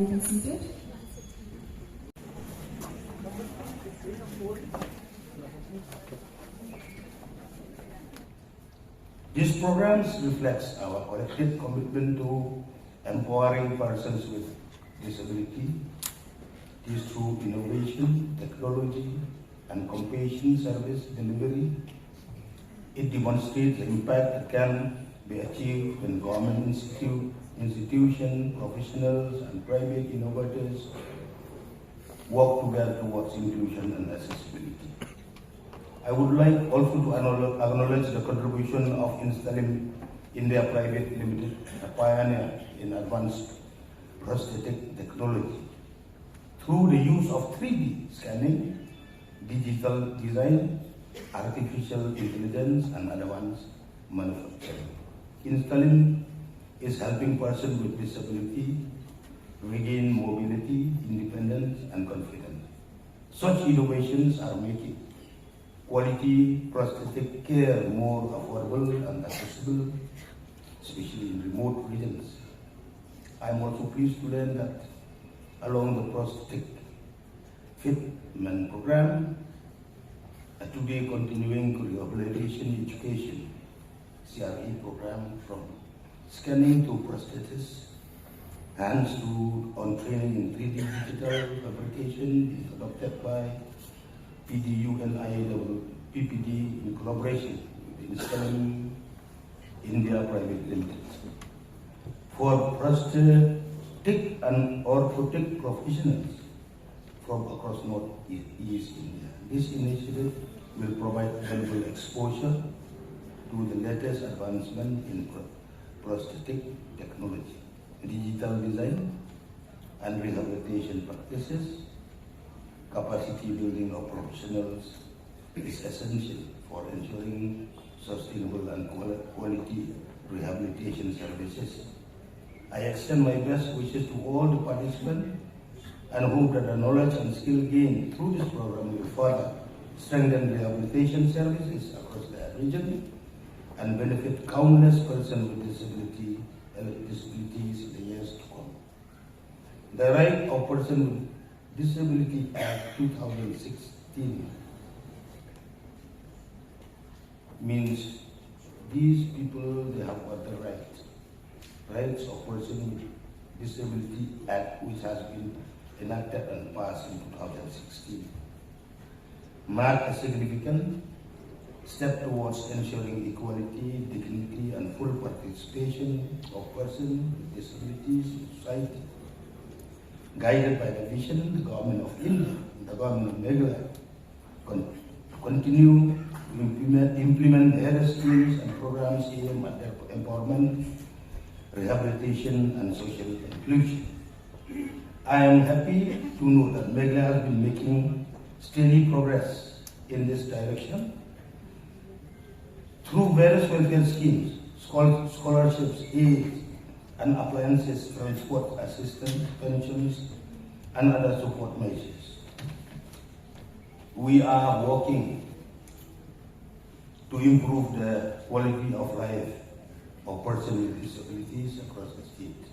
kindly be seated. These programs reflects our collective commitment to empowering persons with disability. This through innovation, technology, and compassion service delivery. It demonstrates the impact that can be achieved when government institutions, professionals, and private innovators work together towards inclusion and accessibility. I would like also to acknowledge the contribution of Installing India Private Limited, a pioneer in advanced prosthetic technology. Through the use of 3D scanning, digital design, artificial intelligence, and advanced manufacturing. Installing is helping persons with disability regain mobility, independence, and confidence. Such innovations are making quality prosthetic care more affordable and accessible, especially in remote regions. I am also pleased to learn that along the prosthetic fitment program, a today continuing rehabilitation education CRE program from scanning to prosthetics, hands to on training in 3D digital fabrication is adopted by PDU and PPD in collaboration with Installing India Private Limited. For prosthetic and orthotic professionals from across Northeast India, this initiative will provide valuable exposure to the latest advancement in prosthetic technology, digital design, and rehabilitation practices. Capacity building of professionals is essential for ensuring sustainable and quality rehabilitation services. I extend my best wishes to all the participants and hope that the knowledge and skill gained through this program will further strengthen rehabilitation services across the region and benefit countless persons with disabilities in the years to come. The Right of Persons with Disability Act 2016 means these people, they have got the rights of Persons with Disability Act, which has been enacted and passed in 2016, mark a significant step towards ensuring equality, dignity, and full participation of persons with disabilities in society. Guided by the vision of the Government of India, the Government of Meghalaya, continue to implement various schemes and programs aimed at their empowerment, rehabilitation, and social inclusion. I am happy to know that Meghalaya has been making steady progress in this direction through various welfare schemes, scholarships, aids, and appliances, transport assistance, pensions, and other support measures. We are working to improve the quality of life of persons with disabilities across the state.